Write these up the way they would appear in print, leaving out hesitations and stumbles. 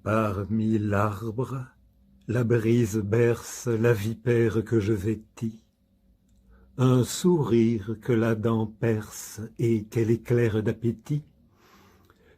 Parmi l'arbre, la brise berce la vipère que je vêtis, un sourire que la dent perce et qu'elle éclaire d'appétit.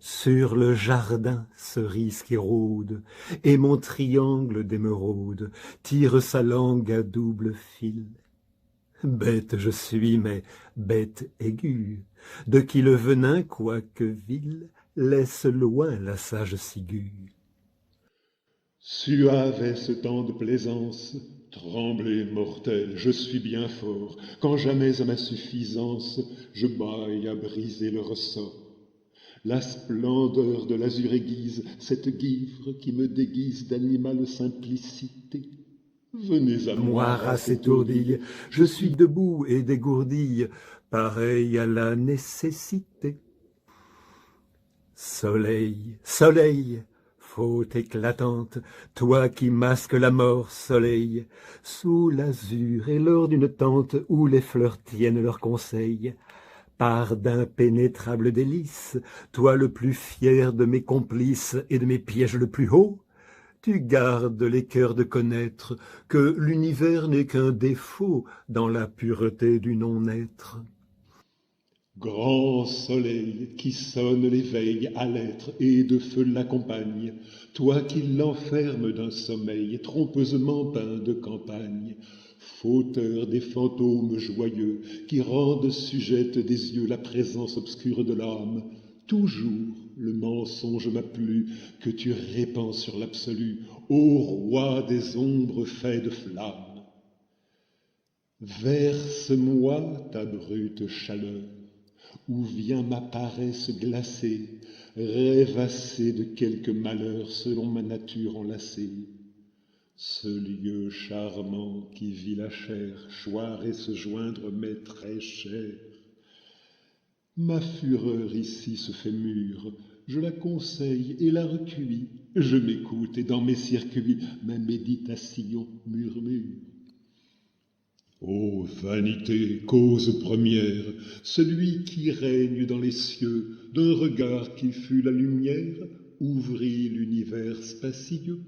Sur le jardin cerise qui rôde, et mon triangle d'émeraude tire sa langue à double fil. Bête je suis, mais bête aiguë, de qui le venin, quoique vil, laisse loin la sage ciguë. Suave est ce temps de plaisance, tremblez mortel, je suis bien fort, quand jamais à ma suffisance je baille à briser le ressort. La splendeur de l'azur aiguise cette guivre qui me déguise d'animale simplicité. Venez à moi, Moi, race étourdie, je suis debout et dégourdi, pareil à la nécessité. Soleil, soleil, faute éclatante, toi qui masques la mort, soleil, sous l'azur et lors d'une tente où les fleurs tiennent leurs conseils, par d'impénétrables délices, toi le plus fier de mes complices et de mes pièges le plus haut, tu gardes les cœurs de connaître que l'univers n'est qu'un défaut dans la pureté du non-être. Grand soleil qui sonne l'éveil à l'être et de feu l'accompagne, toi qui l'enfermes d'un sommeil trompeusement peint de campagne, fauteur des fantômes joyeux qui rendent sujette des yeux la présence obscure de l'âme, toujours le mensonge m'a plu que tu répands sur l'absolu, ô roi des ombres fait de flammes. Verse-moi ta brute chaleur, où vient ma paresse glacée, rêvassée de quelque malheur selon ma nature enlacée. Ce lieu charmant qui vit la chair choir et se joindre m'est très cher. Ma fureur ici se fait mûre, je la conseille et la recueillis, je m'écoute et dans mes circuits ma méditation murmure. Ô vanité, cause première, celui qui règne dans les cieux, d'un regard qui fut la lumière, ouvrit l'univers spacieux.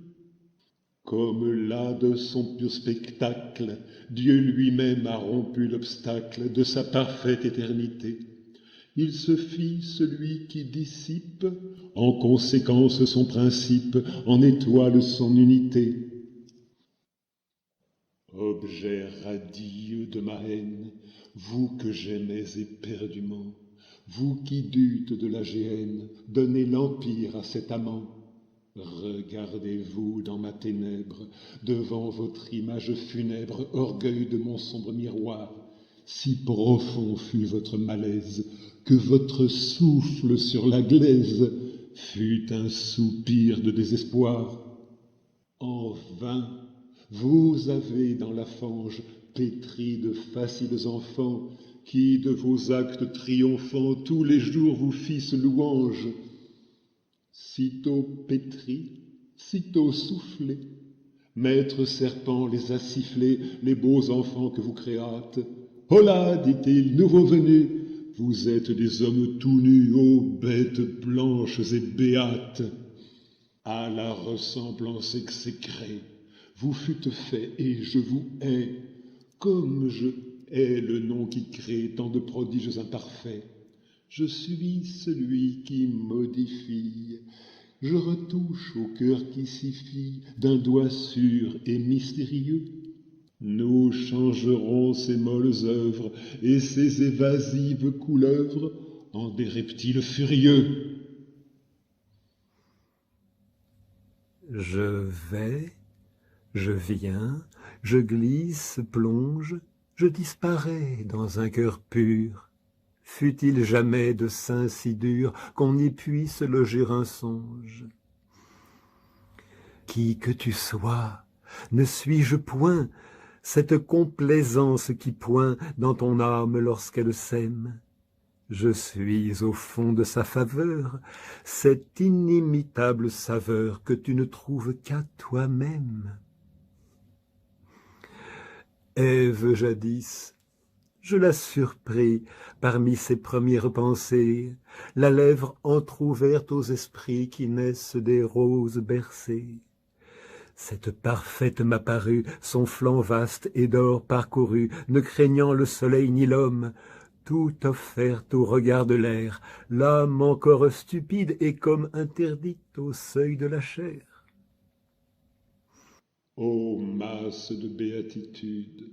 Comme là de son pur spectacle, Dieu lui-même a rompu l'obstacle de sa parfaite éternité. Il se fit celui qui dissipe, en conséquence son principe, en étoile son unité. Objet radieux de ma haine, vous que j'aimais éperdument, vous qui dûtes de la géhenne, donnez l'empire à cet amant. Regardez-vous dans ma ténèbre, devant votre image funèbre, orgueil de mon sombre miroir, si profond fut votre malaise, que votre souffle sur la glaise fut un soupir de désespoir. En vain, vous avez dans la fange pétri de faciles enfants, qui de vos actes triomphants tous les jours vous fissent louange. Sitôt pétris, sitôt soufflés, maître serpent les a sifflés, les beaux enfants que vous créâtes. Holà, dit-il, nouveau venus, vous êtes des hommes tout nus, ô bêtes blanches et béates. À la ressemblance exécrée, vous fûtes fait et je vous hais, comme je hais le nom qui crée tant de prodiges imparfaits. Je suis celui qui modifie, je retouche au cœur qui s'y fie d'un doigt sûr et mystérieux. Nous changerons ces molles œuvres et ces évasives couleuvres en des reptiles furieux. Je vais, je viens, je glisse, plonge, je disparais dans un cœur pur. Fut-il jamais de sein si dur qu'on n'y puisse loger un songe? Qui que tu sois, ne suis-je point cette complaisance qui point dans ton âme lorsqu'elle s'aime? Je suis au fond de sa faveur, cette inimitable saveur que tu ne trouves qu'à toi-même. Ève jadis, Je la surpris parmi ses premières pensées, la lèvre entr'ouverte aux esprits qui naissent des roses bercées. Cette parfaite m'apparut, son flanc vaste et d'or parcouru, ne craignant le soleil ni l'homme, tout offerte au regard de l'air, l'âme encore stupide et comme interdite au seuil de la chair. Ô masse de béatitude,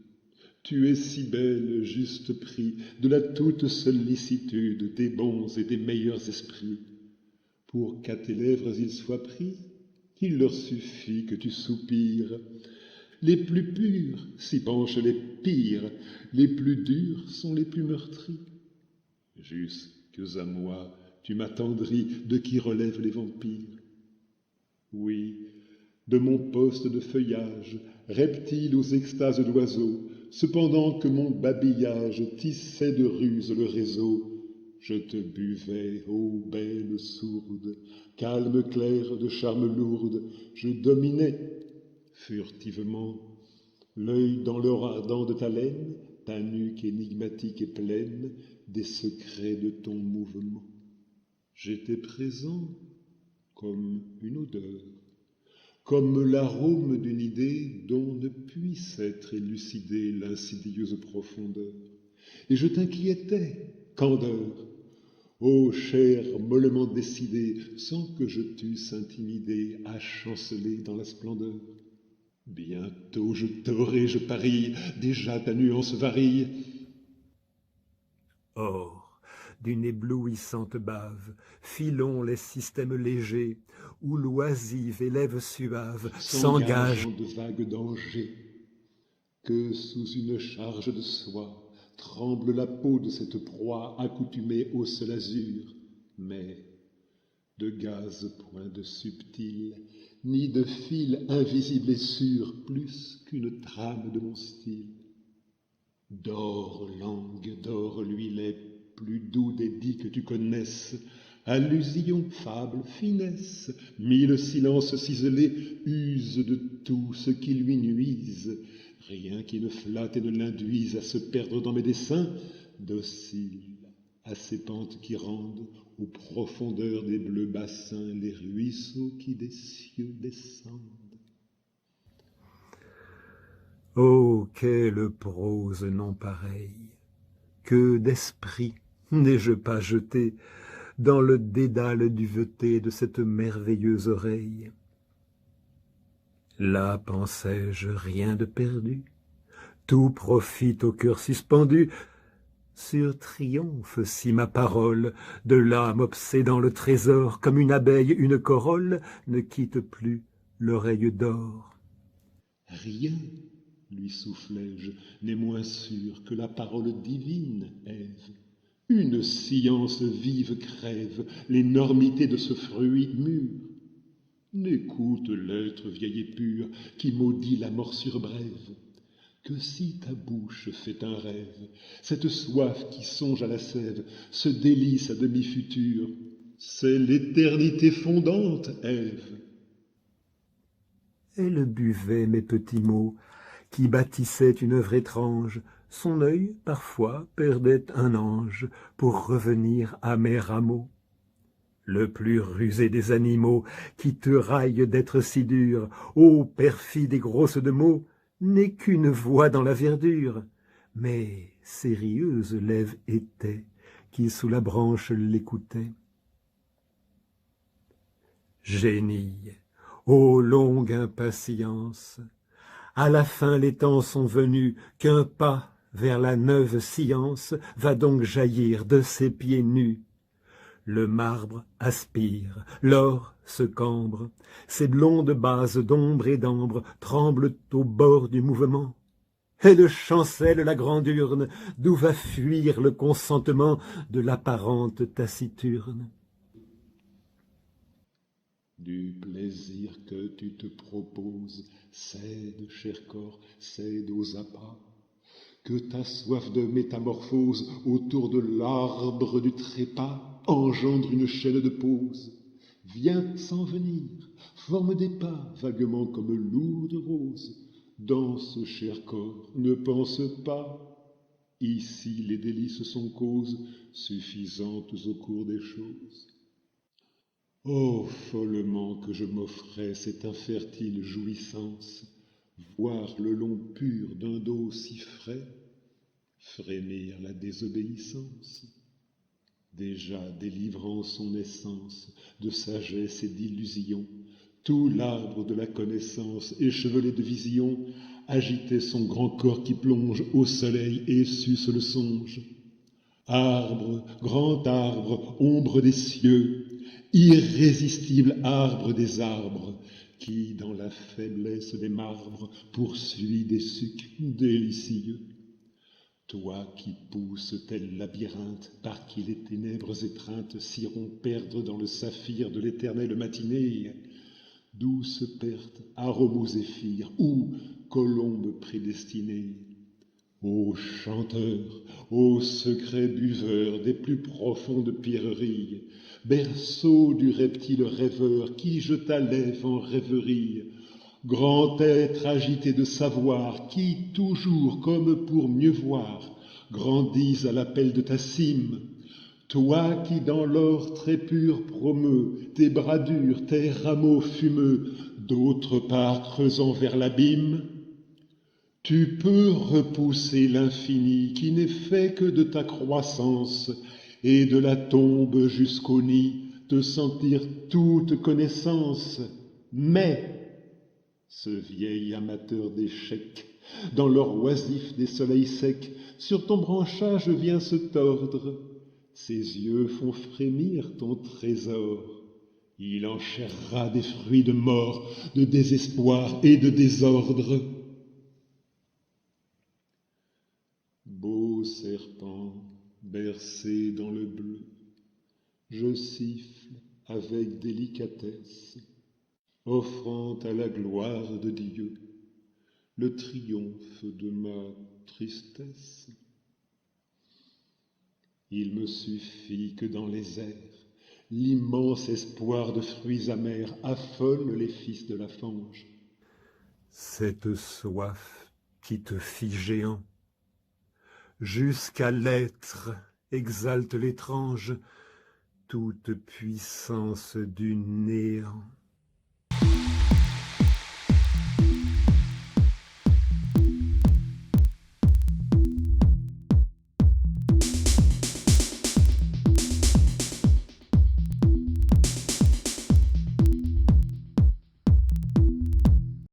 tu es si belle, juste prix de la toute sollicitude des bons et des meilleurs esprits. Pour qu'à tes lèvres ils soient pris, il leur suffit que tu soupires. Les plus purs s'y penchent les pires, les plus durs sont les plus meurtris. Jusques à moi, tu m'attendris de qui relèvent les vampires. Oui, de mon poste de feuillage, reptile aux extases d'oiseaux, cependant que mon babillage tissait de ruse le réseau, je te buvais, ô belle sourde, calme claire de charme lourde, je dominais furtivement, l'œil dans l'or ardent de ta laine, ta nuque énigmatique et pleine des secrets de ton mouvement. J'étais présent comme une odeur, comme l'arôme d'une idée dont ne puisse être élucidée l'insidieuse profondeur. Et je t'inquiétais, candeur, ô chair mollement décidée, sans que je t'eusse intimidé à chanceler dans la splendeur. Bientôt je t'aurai, je parie, déjà ta nuance varie. Or, d'une éblouissante bave, filons les systèmes légers, où l'oisive et lève suave s'engagent de vagues dangers, que sous une charge de soie tremble la peau de cette proie accoutumée au seul azur, mais de gaz point de subtil, ni de fil invisible et sûr, plus qu'une trame de mon style. D'or langue, d'or l'huilet, plus doux des dits que tu connaisses, allusion, fable, finesse, mille silences ciselés usent de tout ce qui lui nuise, rien qui ne flatte et ne l'induise à se perdre dans mes desseins, docile à ces pentes qui rendent aux profondeurs des bleus bassins les ruisseaux qui des cieux descendent. Oh, quelle prose non pareille! Que d'esprit n'ai-je pas jeté dans le dédale duveté de cette merveilleuse oreille! Là, pensais-je, rien de perdu, tout profite au cœur suspendu, sur triomphe si ma parole, de l'âme obsédant le trésor, comme une abeille une corolle, ne quitte plus l'oreille d'or. Rien, lui soufflai-je, n'est moins sûr que la parole divine, Ève. Une science vive crève l'énormité de ce fruit mûr. N'écoute l'être vieil et pur qui maudit la morsure brève. Que si ta bouche fait un rêve, cette soif qui songe à la sève, ce délice à demi futur, c'est l'éternité fondante, Ève. Elle buvait mes petits mots, qui bâtissaient une œuvre étrange. Son œil, parfois, perdait un ange pour revenir à mes rameaux. Le plus rusé des animaux, qui te raille d'être si dur, ô perfide et grosse de mots, n'est qu'une voix dans la verdure. Mais sérieuse l'Ève était, qui sous la branche l'écoutait. Génie, ô longue impatience, à la fin les temps sont venus, qu'un pas vers la neuve science va donc jaillir de ses pieds nus. Le marbre aspire, l'or se cambre, ses blondes bases d'ombre et d'ambre tremblent au bord du mouvement. Elle chancelle la grande urne, d'où va fuir le consentement de l'apparente taciturne. Du plaisir que tu te proposes, cède, cher corps, cède aux appâts, que ta soif de métamorphose autour de l'arbre du trépas engendre une chaîne de pause. Viens sans venir, forme des pas vaguement comme lourde rose. Danse, cher corps, ne pense pas. Ici les délices sont causes suffisantes au cours des choses. Oh, follement que je m'offrais cette infertile jouissance, voir le long pur d'un dos si frais, frémir la désobéissance. Déjà délivrant son essence de sagesse et d'illusion, tout l'arbre de la connaissance, échevelé de vision, agitait son grand corps qui plonge au soleil et suce le songe. Arbre, grand arbre, ombre des cieux, irrésistible arbre des arbres, qui, dans la faiblesse des marbres, poursuit des sucs délicieux. Toi qui pousses tel labyrinthe, par qui les ténèbres étreintes s'iront perdre dans le saphir de l'éternelle matinée, douce perte, arôme aux zéphyrs, ou colombe prédestinée. Ô chanteur, ô secret buveur des plus profondes pierreries, berceau du reptile rêveur qui jeta l'Ève en rêverie, grand être agité de savoir qui, toujours comme pour mieux voir, grandis à l'appel de ta cime, toi qui dans l'or très pur promeus tes bras durs, tes rameaux fumeux, d'autre part creusant vers l'abîme, tu peux repousser l'infini qui n'est fait que de ta croissance, et de la tombe jusqu'au nid te sentir toute connaissance. Mais ce vieil amateur d'échecs, dans l'or oisif des soleils secs, sur ton branchage vient se tordre. Ses yeux font frémir ton trésor. Il enchérera des fruits de mort, de désespoir et de désordre. Beau serpent, bercé dans le bleu, je siffle avec délicatesse, offrant à la gloire de Dieu le triomphe de ma tristesse. Il me suffit que dans les airs, l'immense espoir de fruits amers affole les fils de la fange. Cette soif qui te fit géant, jusqu'à l'être exalte l'étrange, toute puissance du néant.